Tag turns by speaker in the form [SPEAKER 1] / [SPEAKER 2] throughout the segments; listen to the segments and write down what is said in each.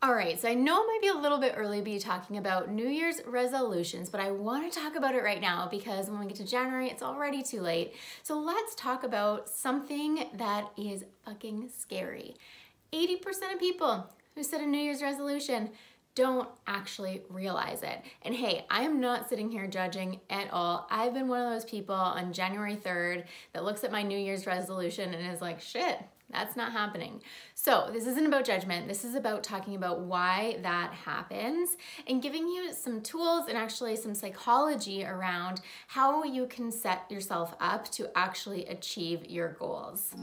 [SPEAKER 1] All right, so I know it might be a little bit early to be talking about New Year's resolutions, but I want to talk about it right now because when we get to January, it's already too late. So let's talk about something that is fucking scary. 80% of people who set a New Year's resolution don't actually realize it. And hey, I am not sitting here judging at all. I've been one of those people on January 3rd that looks at my New Year's resolution and is like, shit, that's not happening. So this isn't about judgment. This is about talking about why that happens and giving you some tools and actually some psychology around how you can set yourself up to actually achieve your goals.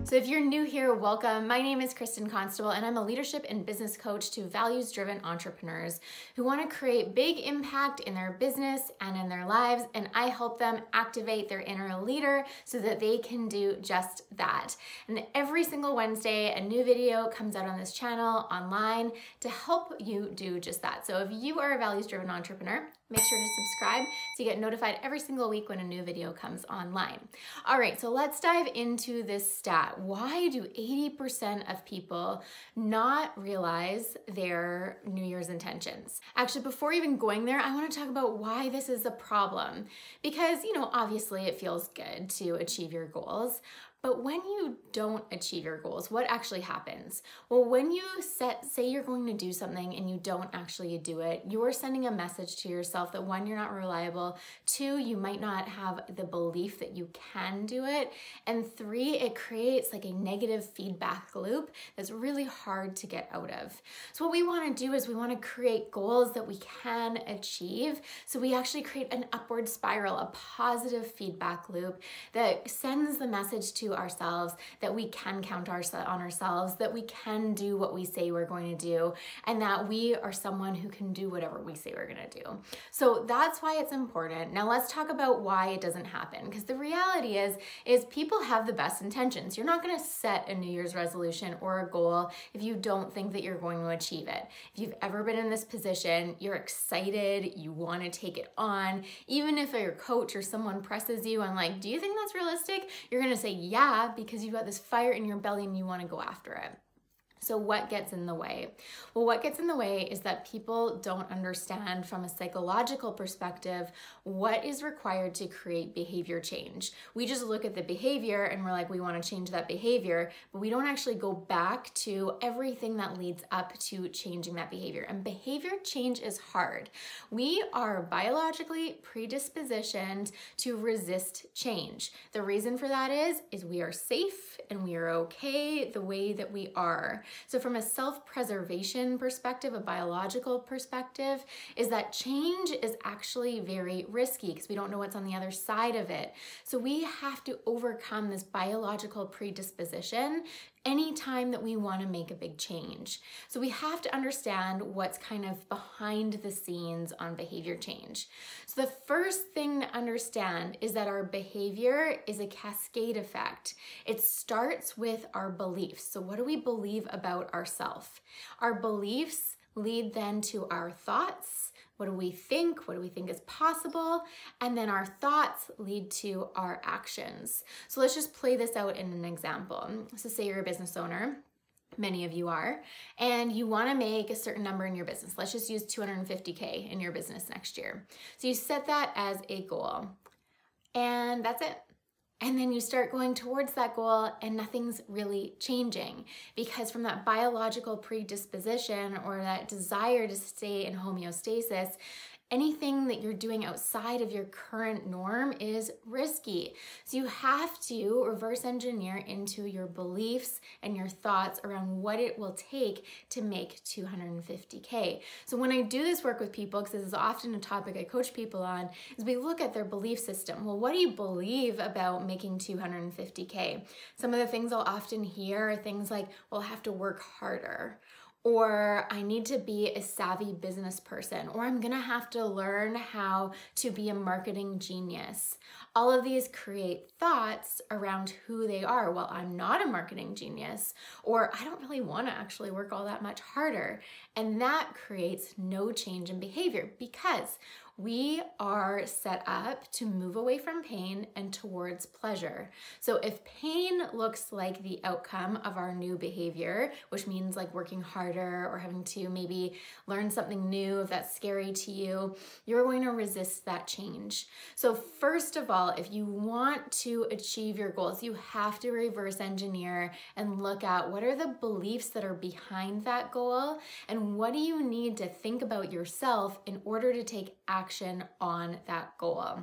[SPEAKER 1] So if you're new here, welcome. My name is Kristin Constable and I'm a leadership and business coach to values-driven entrepreneurs who want to create big impact in their business and in their lives, and I help them activate their inner leader so that they can do just that. And every single Wednesday, a new video comes out on this channel online to help you do just that. So if you are a values-driven entrepreneur, make sure to subscribe so you get notified every single week when a new video comes online. All right, so let's dive into this stat. Why do 80% of people not realize their New Year's intentions? Actually, before even going there, I want to talk about why this is a problem. Because, obviously it feels good to achieve your goals. But when you don't achieve your goals, what actually happens? Well, when you say you're going to do something and you don't actually do it, you're sending a message to yourself that one, you're not reliable, two, you might not have the belief that you can do it, and three, it creates like a negative feedback loop that's really hard to get out of. So what we want to do is we want to create goals that we can achieve. So we actually create an upward spiral, a positive feedback loop that sends the message to ourselves that we can count on ourselves, that we can do what we say we're going to do, and that we are someone who can do whatever we say we're going to do. So that's why it's important. Now let's talk about why it doesn't happen, because the reality is people have the best intentions. You're not going to set a New Year's resolution or a goal if you don't think that you're going to achieve it. If you've ever been in this position, you're excited, you want to take it on, even if your coach or someone presses you on like, do you think that's realistic? You're going to say, yeah, because you've got this fire in your belly and you want to go after it. So what gets in the way? Well, what gets in the way is that people don't understand from a psychological perspective what is required to create behavior change. We just look at the behavior and we're like, we want to change that behavior, but we don't actually go back to everything that leads up to changing that behavior. And behavior change is hard. We are biologically predispositioned to resist change. The reason for that is we are safe and we are okay the way that we are. So from a self-preservation perspective, a biological perspective, is that change is actually very risky because we don't know what's on the other side of it. So we have to overcome this biological predisposition anytime that we want to make a big change. So we have to understand what's kind of behind the scenes on behavior change. So the first thing to understand is that our behavior is a cascade effect. It starts with our beliefs. So what do we believe about ourselves? Our beliefs lead then to our thoughts. What do we think? What do we think is possible? And then our thoughts lead to our actions. So let's just play this out in an example. So say you're a business owner, many of you are, and you want to make a certain number in your business. Let's just use 250K in your business next year. So you set that as a goal, and that's it. And then you start going towards that goal and nothing's really changing because from that biological predisposition or that desire to stay in homeostasis, anything that you're doing outside of your current norm is risky. So you have to reverse engineer into your beliefs and your thoughts around what it will take to make 250K. So when I do this work with people, because this is often a topic I coach people on, is we look at their belief system. Well, what do you believe about making 250K? Some of the things I'll often hear are things like, well, I have to work harder, or I need to be a savvy business person, or I'm gonna have to learn how to be a marketing genius. All of these create thoughts around who they are. Well, I'm not a marketing genius, or I don't really wanna actually work all that much harder. And that creates no change in behavior because We are set up to move away from pain and towards pleasure. So if pain looks like the outcome of our new behavior, which means like working harder or having to maybe learn something new, if that's scary to you, you're going to resist that change. So first of all, if you want to achieve your goals, you have to reverse engineer and look at what are the beliefs that are behind that goal and what do you need to think about yourself in order to take action on that goal.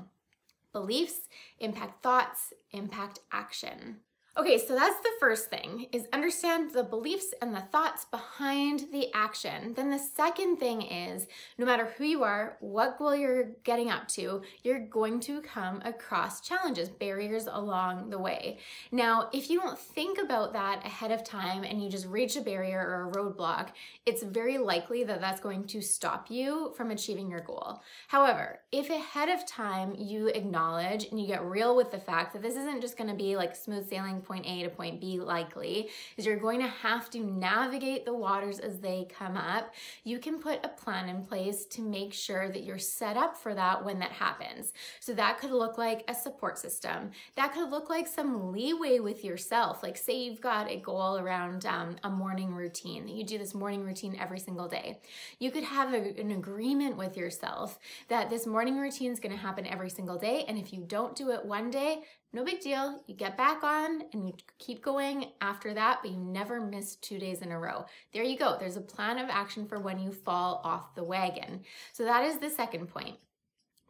[SPEAKER 1] Beliefs impact thoughts, impact action. Okay, so that's the first thing, is understand the beliefs and the thoughts behind the action. Then the second thing is, no matter who you are, what goal you're getting up to, you're going to come across challenges, barriers along the way. Now, if you don't think about that ahead of time and you just reach a barrier or a roadblock, it's very likely that that's going to stop you from achieving your goal. However, if ahead of time you acknowledge and you get real with the fact that this isn't just going to be like smooth sailing point A to point B, likely is you're going to have to navigate the waters as they come up, you can put a plan in place to make sure that you're set up for that when that happens. So that could look like a support system. That could look like some leeway with yourself. Like say you've got a goal around a morning routine, that you do this morning routine every single day. You could have an agreement with yourself that this morning routine is going to happen every single day, and if you don't do it one day, no big deal. You get back on and you keep going after that, but you never miss 2 days in a row. There you go. There's a plan of action for when you fall off the wagon. So that is the second point.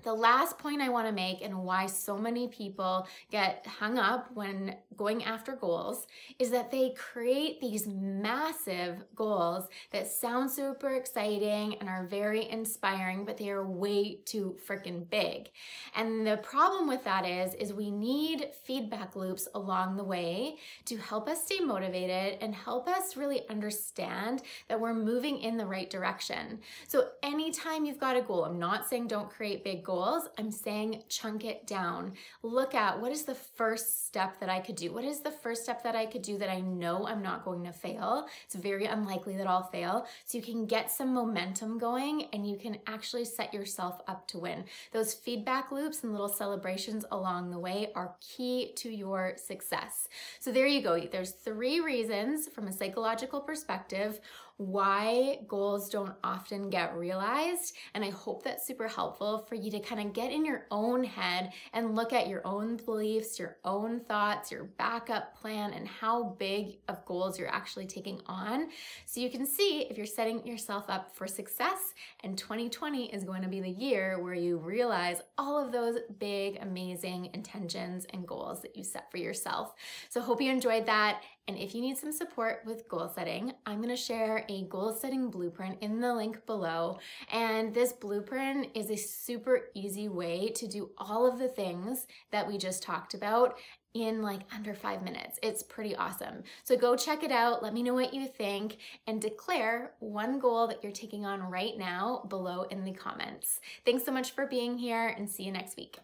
[SPEAKER 1] The last point I want to make, and why so many people get hung up when going after goals, is that they create these massive goals that sound super exciting and are very inspiring, but they are way too freaking big. And the problem with that is we need feedback loops along the way to help us stay motivated and help us really understand that we're moving in the right direction. So anytime you've got a goal, I'm not saying don't create big goals, I'm saying chunk it down. Look at what is the first step that I could do? What is the first step that I could do that I know I'm not going to fail? It's very unlikely that I'll fail. So you can get some momentum going and you can actually set yourself up to win. Those feedback loops and little celebrations along the way are key to your success. So there you go. There's 3 reasons from a psychological perspective why goals don't often get realized. And I hope that's super helpful for you to kind of get in your own head and look at your own beliefs, your own thoughts, your backup plan, and how big of goals you're actually taking on. So you can see if you're setting yourself up for success, and 2020 is going to be the year where you realize all of those big, amazing intentions and goals that you set for yourself. So hope you enjoyed that. And if you need some support with goal setting, I'm going to share a goal setting blueprint in the link below. And this blueprint is a super easy way to do all of the things that we just talked about in like under 5 minutes. It's pretty awesome. So go check it out. Let me know what you think and declare one goal that you're taking on right now below in the comments. Thanks so much for being here and see you next week.